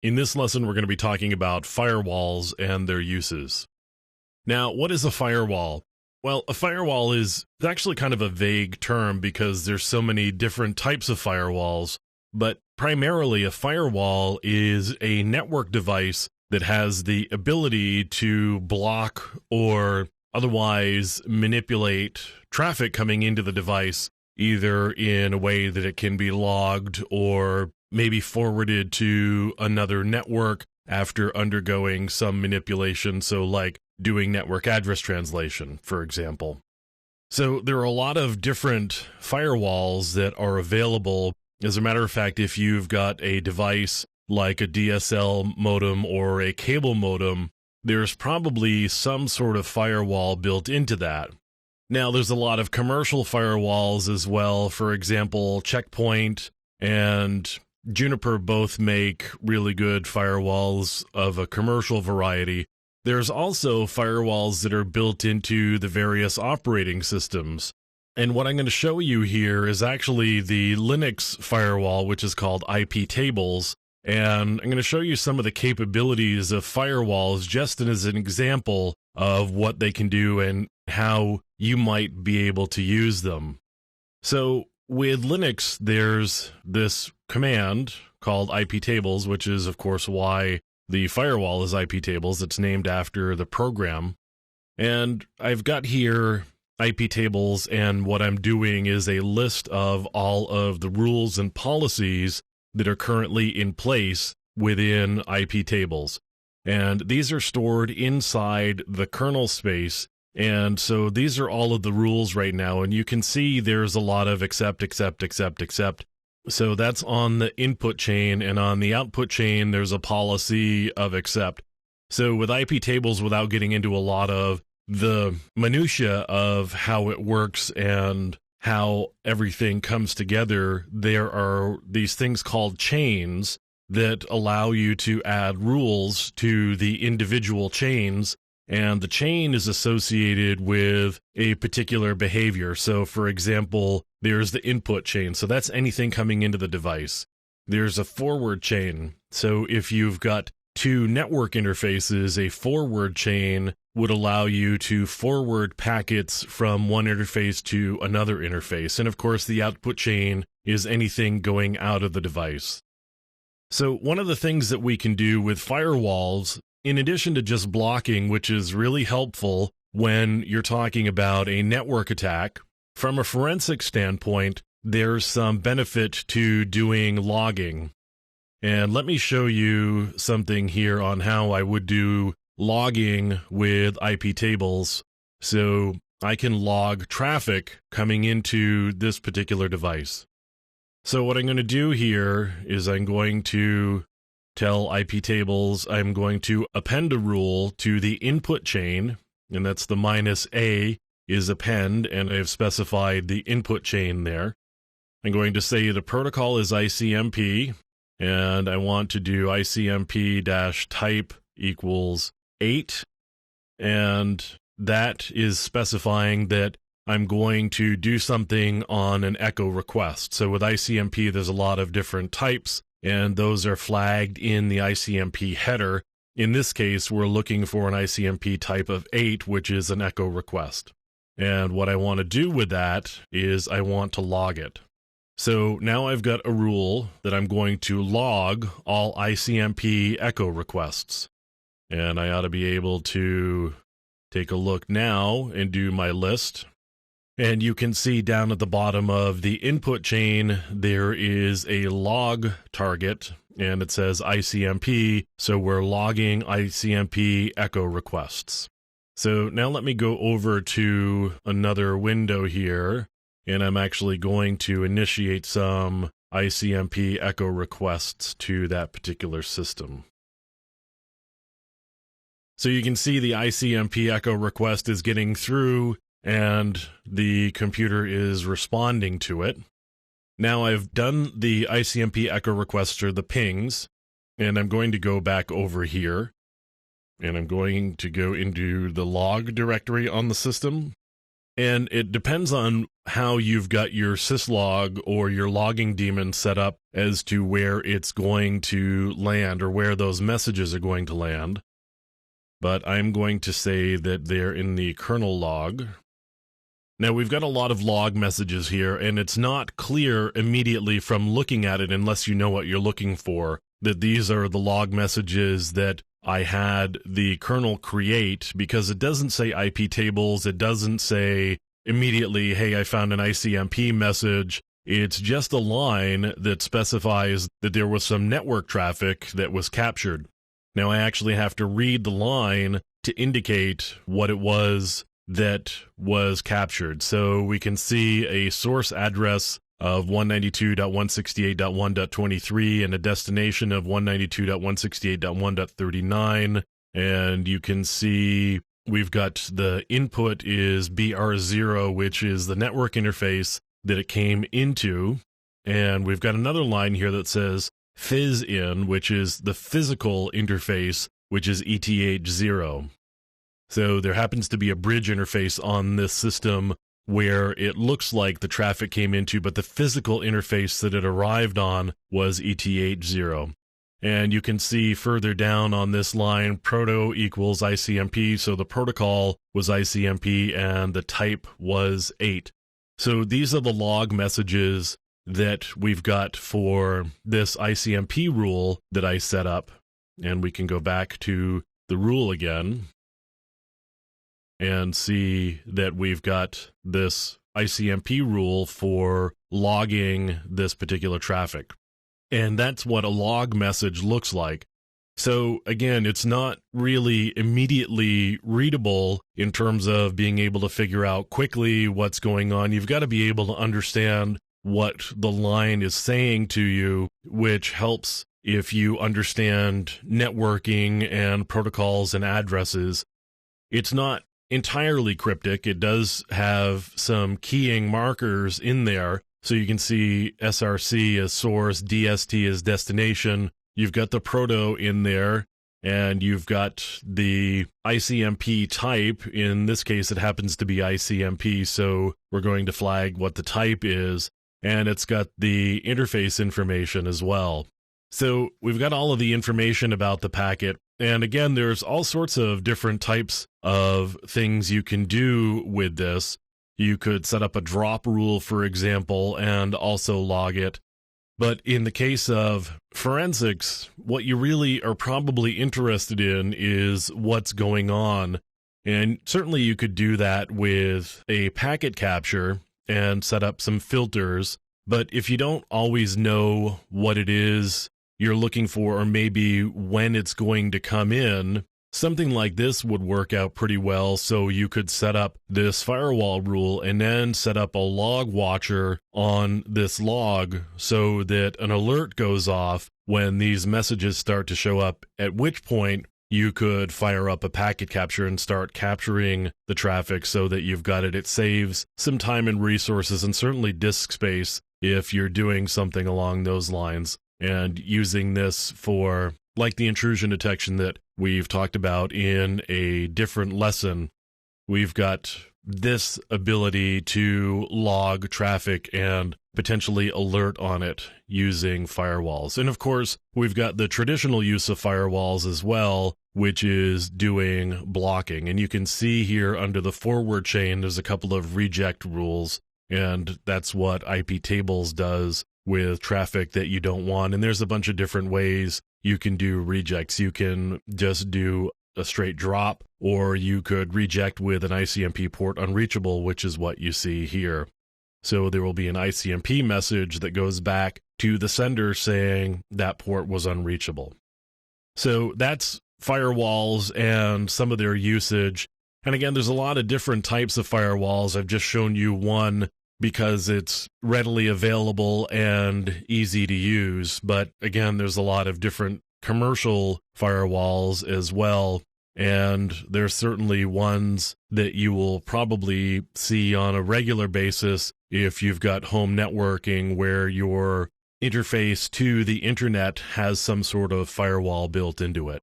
In this lesson, we're going to be talking about firewalls and their uses. Now, what is a firewall? Well, a firewall is actually kind of a vague term because there's so many different types of firewalls, but primarily a firewall is a network device that has the ability to block or otherwise manipulate traffic coming into the device, either in a way that it can be logged or maybe forwarded to another network after undergoing some manipulation, so like doing network address translation, for example. So there are a lot of different firewalls that are available. As a matter of fact, if you've got a device like a DSL modem or a cable modem, there's probably some sort of firewall built into that. Now, there's a lot of commercial firewalls as well. For example, Check Point and Juniper both make really good firewalls of a commercial variety. There's also firewalls that are built into the various operating systems. And what I'm going to show you here is actually the Linux firewall, which is called IP tables. And I'm going to show you some of the capabilities of firewalls just as an example of what they can do and how you might be able to use them. So with Linux, there's this command called IP tables, which is, of course, why the firewall is IP tables. It's named after the program. And I've got here IP tables, and what I'm doing is a list of all of the rules and policies that are currently in place within IP tables. And these are stored inside the kernel space. And so these are all of the rules right now. And you can see there's a lot of accept. So that's on the input chain, and on the output chain, there's a policy of accept. So with IP tables, without getting into a lot of the minutia of how it works and how everything comes together, there are these things called chains that allow you to add rules to the individual chains, and the chain is associated with a particular behavior. So, for example, there's the input chain. So that's anything coming into the device. There's a forward chain. So if you've got two network interfaces, a forward chain would allow you to forward packets from one interface to another interface. And of course, the output chain is anything going out of the device. So one of the things that we can do with firewalls, in addition to just blocking, which is really helpful when you're talking about a network attack, from a forensic standpoint, there's some benefit to doing logging. And let me show you something here on how I would do logging with IP tables. So I can log traffic coming into this particular device. So what I'm going to do here is I'm going to tell IP tables I'm going to append a rule to the input chain, and that's the -a is append, and I've specified the input chain there. I'm going to say the protocol is ICMP, and I want to do ICMP-type equals 8, and that is specifying that I'm going to do something on an echo request. So with ICMP, there's a lot of different types, and those are flagged in the ICMP header. In this case, we're looking for an ICMP type of 8, which is an echo request. And what I want to do with that is I want to log it. So now I've got a rule that I'm going to log all ICMP echo requests. And I ought to be able to take a look now and do my list. And you can see down at the bottom of the input chain, there is a log target, and it says ICMP. So we're logging ICMP echo requests. So now let me go over to another window here, and I'm actually going to initiate some ICMP echo requests to that particular system. So you can see the ICMP echo request is getting through, and the computer is responding to it. Now I've done the ICMP echo requests or the pings, and I'm going to go back over here. And I'm going to go into the log directory on the system. And it depends on how you've got your syslog or your logging daemon set up as to where it's going to land or where those messages are going to land. But I'm going to say that they're in the kernel log. Now, we've got a lot of log messages here, and it's not clear immediately from looking at it, unless you know what you're looking for, that these are the log messages that I had the kernel create, because it doesn't say IP tables. It doesn't say immediately, hey, I found an ICMP message. It's just a line that specifies that there was some network traffic that was captured. Now, I actually have to read the line to indicate what it was that was captured. So we can see a source address of 192.168.1.23 and a destination of 192.168.1.39. And you can see we've got the input is BR0, which is the network interface that it came into. And we've got another line here that says phys_in, which is the physical interface, which is ETH0. So there happens to be a bridge interface on this system where it looks like the traffic came into, but the physical interface that it arrived on was ETH0. And you can see further down on this line, proto equals ICMP, so the protocol was ICMP and the type was 8. So these are the log messages that we've got for this ICMP rule that I set up. And we can go back to the rule again and see that we've got this ICMP rule for logging this particular traffic. And that's what a log message looks like. So again, it's not really immediately readable in terms of being able to figure out quickly what's going on. You've got to be able to understand what the line is saying to you, which helps if you understand networking and protocols and addresses. It's not entirely cryptic. It does have some keying markers in there. So you can see SRC as source, DST as destination. You've got the proto in there, and you've got the ICMP type. In this case, it happens to be ICMP, so we're going to flag what the type is, and it's got the interface information as well. So we've got all of the information about the packet. And again, there's all sorts of different types of things you can do with this. You could set up a drop rule, for example, and also log it. But in the case of forensics, what you really are probably interested in is what's going on. And certainly you could do that with a packet capture and set up some filters. But if you don't always know what it is you're looking for, or maybe when it's going to come in, something like this would work out pretty well. So you could set up this firewall rule and then set up a log watcher on this log so that an alert goes off when these messages start to show up, at which point you could fire up a packet capture and start capturing the traffic so that you've got it. It saves some time and resources, and certainly disk space if you're doing something along those lines. And using this for, like the intrusion detection that we've talked about in a different lesson, we've got this ability to log traffic and potentially alert on it using firewalls. And of course, we've got the traditional use of firewalls as well, which is doing blocking. And you can see here under the forward chain, there's a couple of reject rules, and that's what IP tables does with traffic that you don't want. And there's a bunch of different ways you can do rejects. You can just do a straight drop, or you could reject with an ICMP port unreachable, which is what you see here. So there will be an ICMP message that goes back to the sender saying that port was unreachable. So that's firewalls and some of their usage. And again, there's a lot of different types of firewalls. I've just shown you one because it's readily available and easy to use. But again, there's a lot of different commercial firewalls as well. And there's certainly ones that you will probably see on a regular basis if you've got home networking where your interface to the internet has some sort of firewall built into it.